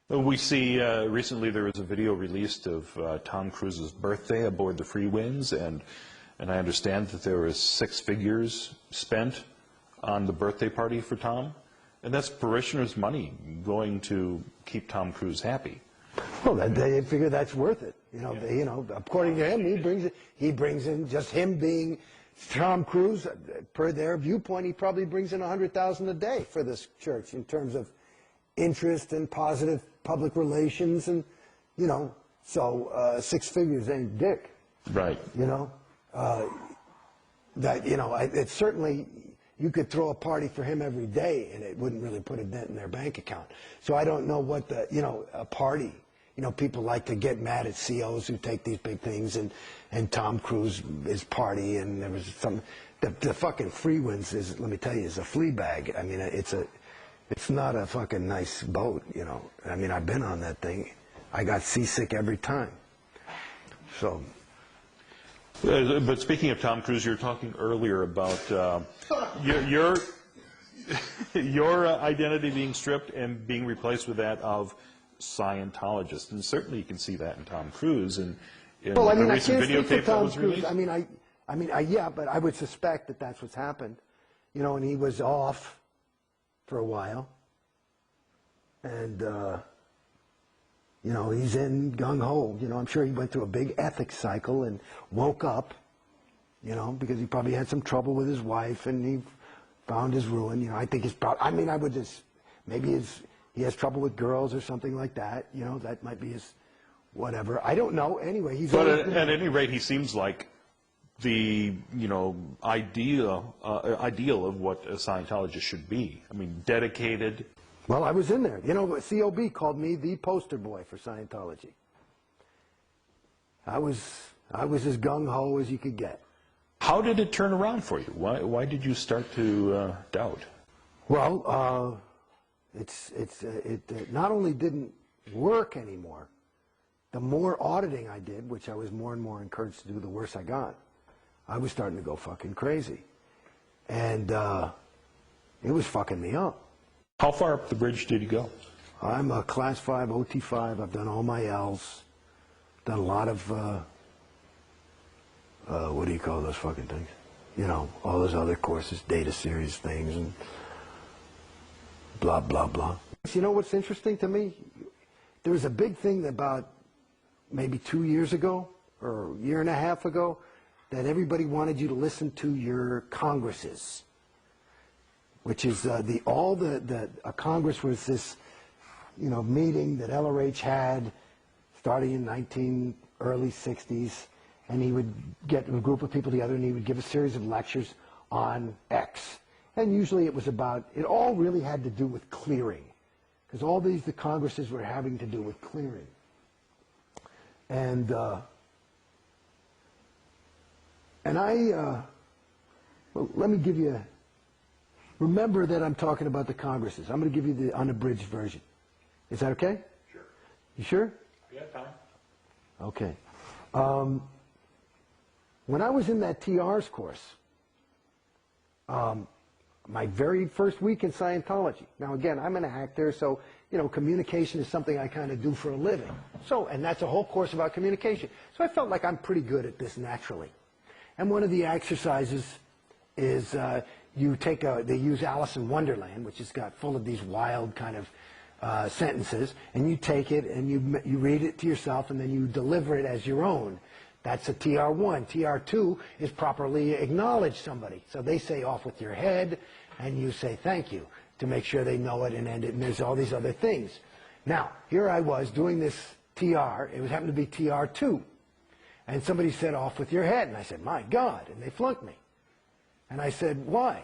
Well, we see recently there was a video released of Tom Cruise's birthday aboard the Free Winds, and I understand that there was 6 figures spent on the birthday party for Tom, and that's parishioners' money going to keep Tom Cruise happy. Well, they figure that's worth it. According to him, he brings in just him being Tom Cruise. Per their viewpoint, he probably brings in $100,000 a day for this church in terms of interest and positive public relations, and so 6 figures ain't dick. Right. It's certainly, you could throw a party for him every day and it wouldn't really put a dent in their bank account. So I don't know what a party, people like to get mad at COs who take these big things, and Tom Cruise is party, and there was the fucking Free Winds is, let me tell you, is a flea bag. I mean, it's not a fucking nice boat, I mean, I've been on that thing. I got seasick every time. So. But speaking of Tom Cruise, you were talking earlier about your identity being stripped and being replaced with that of Scientologist, and certainly you can see that in Tom Cruise. And well, I mean, a I recent can't speak for videotape that Tom was Cruise. released. Yeah, but I would suspect that that's what's happened, and he was off for a while, and he's in gung-ho. I'm sure he went through a big ethics cycle and woke up, because he probably had some trouble with his wife, and he found his ruin. I think I would just, maybe he has trouble with girls or something like that. That might be his whatever. I don't know. Anyway, he's. But at any rate, he seems like the ideal of what a Scientologist should be. I mean, dedicated. Well, I was in there. COB called me the poster boy for Scientology. I was as gung-ho as you could get. How did it turn around for you? Why did you start to doubt? Well, it not only didn't work anymore, the more auditing I did, which I was more and more encouraged to do, the worse I got. I was starting to go fucking crazy. And it was fucking me up. How far up the bridge did you go? I'm a Class 5, OT5. I've done all my L's. Done a lot of, what do you call those fucking things? All those other courses, data series things, and blah, blah, blah. You know what's interesting to me? There was a big thing about maybe 2 years ago, or a year and a half ago, that everybody wanted you to listen to your congresses, which is a Congress was this, meeting that LRH had starting in early 60s, and he would get a group of people together and he would give a series of lectures on X. And usually it all really had to do with clearing, because all the congresses were having to do with clearing. And well, let me give you, remember that I'm talking about the congresses. I'm going to give you the unabridged version. Is that okay? Sure. You sure? Yeah, time. Okay. When I was in that TR's course, my very first week in Scientology. Now again, I'm an actor, so communication is something I kind of do for a living. And that's a whole course about communication. So I felt like I'm pretty good at this naturally. And one of the exercises is they use Alice in Wonderland, which has got full of these wild kind of sentences, and you take it and you read it to yourself and then you deliver it as your own. That's a TR1. TR2 is properly acknowledge somebody. So they say off with your head, and you say thank you to make sure they know it and end it, and there's all these other things. Now, here I was doing this TR. It happened to be TR2. And somebody said off with your head, and I said, my God, and they flunked me. And I said, why?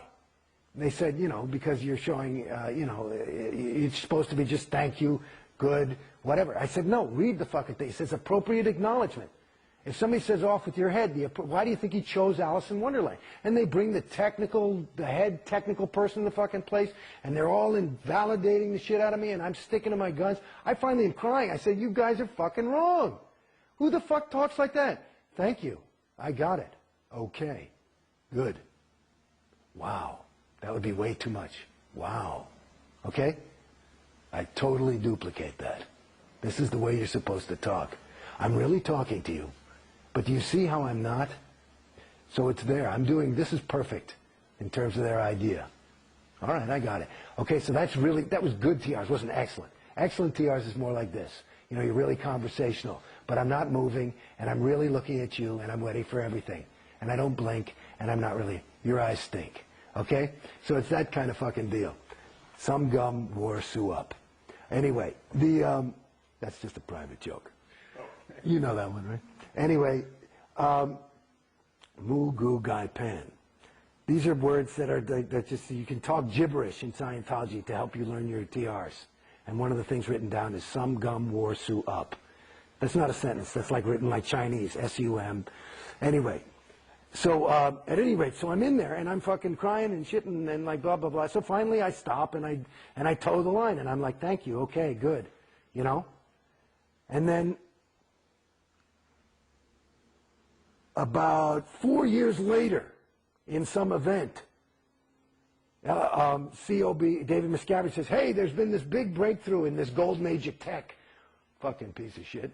And they said, because you're showing, it's supposed to be just thank you, good, whatever. I said, no, read the fucking thing. It says appropriate acknowledgement. If somebody says off with your head, why do you think he chose Alice in Wonderland? And they bring the head technical person in the fucking place, and they're all invalidating the shit out of me, and I'm sticking to my guns. I finally am crying. I said, you guys are fucking wrong. Who the fuck talks like that? Thank you. I got it. Okay. Good. Wow. That would be way too much. Wow. Okay? I totally duplicate that. This is the way you're supposed to talk. I'm really talking to you. But do you see how I'm not? So it's there. This is perfect in terms of their idea. All right, I got it. Okay, so that was good TRs, wasn't excellent. Excellent TRs is more like this. You know, you're really conversational, but I'm not moving, and I'm really looking at you, and I'm ready for everything. And I don't blink, and I'm not really, your eyes stink. Okay? So it's that kind of fucking deal. Some gum wore Sue up. Anyway, that's just a private joke. You know that one, right? Anyway, Moo Goo Gai Pan. These are words that just, you can talk gibberish in Scientology to help you learn your TRs. And one of the things written down is some gum wore Sue up. That's not a sentence. That's like written like Chinese, S-U-M. Anyway, so at any rate, so I'm in there and I'm fucking crying and shitting and like blah, blah, blah. So finally I stop and I toe the line and I'm like, thank you, okay, good, you know? And then about 4 years later, in some event, COB, David Miscavige says, hey, there's been this big breakthrough in this golden age of tech. Fucking piece of shit.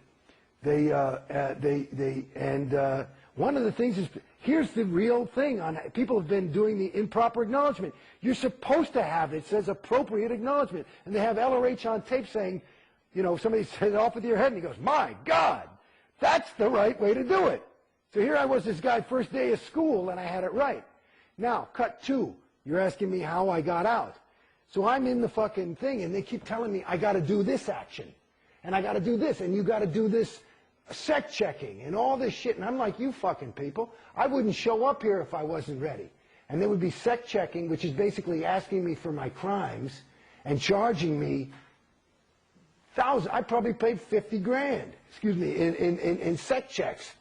One of the things is, here's the real thing. People have been doing the improper acknowledgement. You're supposed to have it. It says appropriate acknowledgement. And they have LRH on tape saying, you know, somebody says off with your head, and he goes, my God, that's the right way to do it. So here I was, this guy, first day of school, and I had it right. Now, cut 2. You're asking me how I got out. So I'm in the fucking thing, and they keep telling me I got to do this action, and I got to do this, and you got to do this sec checking, and all this shit. And I'm like, you fucking people, I wouldn't show up here if I wasn't ready. And there would be sec checking, which is basically asking me for my crimes and charging me thousands. I probably paid 50 grand, excuse me, in sec checks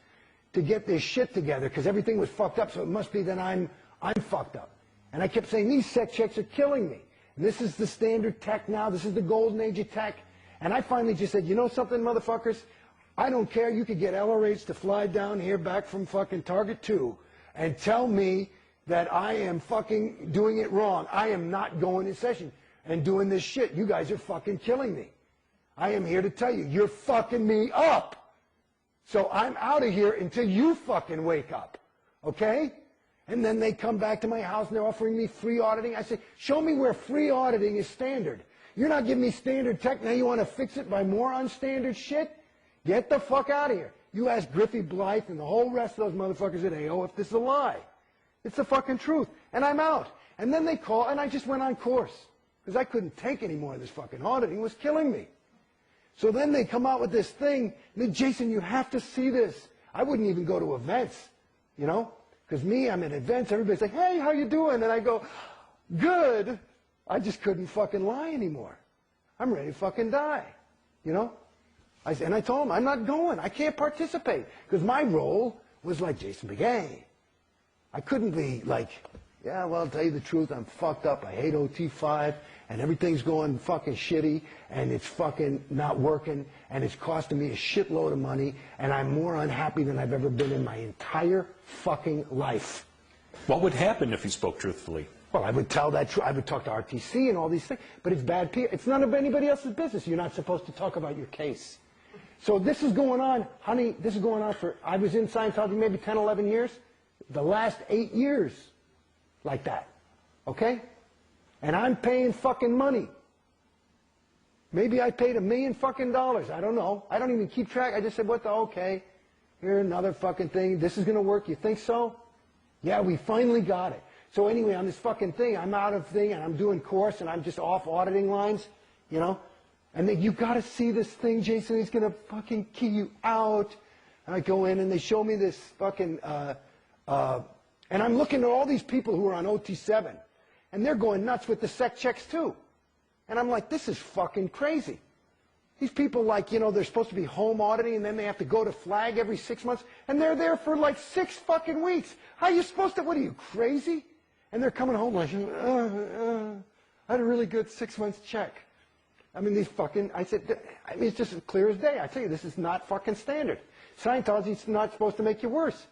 to get this shit together, because everything was fucked up, so it must be that I'm fucked up. And I kept saying, these sec checks are killing me. And this is the standard tech now. This is the golden age of tech. And I finally just said, you know something, motherfuckers? I don't care. You could get LRH to fly down here back from fucking Target 2 and tell me that I am fucking doing it wrong. I am not going in session and doing this shit. You guys are fucking killing me. I am here to tell you, you're fucking me up. So I'm out of here until you fucking wake up, okay? And then they come back to my house and they're offering me free auditing. I say, show me where free auditing is standard. You're not giving me standard tech, now you want to fix it by more unstandard shit? Get the fuck out of here. You ask Griffey Blythe and the whole rest of those motherfuckers at AO if this is a lie. It's the fucking truth. And I'm out. And then they call, and I just went on course. Because I couldn't take any more of this fucking auditing. It was killing me. So then they come out with this thing, and then, Jason, you have to see this. I wouldn't even go to events, you know? Because me, I'm at events, everybody's like, hey, how you doing? And I go, good. I just couldn't fucking lie anymore. I'm ready to fucking die, you know? And I told them, I'm not going. I can't participate. Because my role was like Jason Beghe. I couldn't be like, yeah, well, I'll tell you the truth, I'm fucked up. I hate OT5, and everything's going fucking shitty, and it's fucking not working, and it's costing me a shitload of money, and I'm more unhappy than I've ever been in my entire fucking life. What would happen if you spoke truthfully? Well, I would tell that truth. I would talk to RTC and all these things, but it's bad PR. It's none of anybody else's business. You're not supposed to talk about your case. So this is going on, honey, this is going on for, I was in Scientology maybe 10, 11 years. The last 8 years like that, okay? And I'm paying fucking money. Maybe I paid $1 million fucking dollars. I don't know. I don't even keep track. I just said, what the, okay, here another fucking thing. This is going to work. You think so? Yeah, we finally got it. So anyway, on this fucking thing, I'm out of thing, and I'm doing course, and I'm just off auditing lines, you know? And then, you got to see this thing, Jason. He's going to fucking key you out. And I go in, and they show me this fucking, and I'm looking at all these people who are on OT7, and they're going nuts with the sec checks too. And I'm like, this is fucking crazy. These people, like, you know, they're supposed to be home auditing, and then they have to go to flag every 6 months, and they're there for like 6 fucking weeks. How are you supposed to, what are you, crazy? And they're coming home like, I had a really good 6 months check. I mean, these fucking, I said, I mean, it's just as clear as day. I tell you, this is not fucking standard. Scientology is not supposed to make you worse.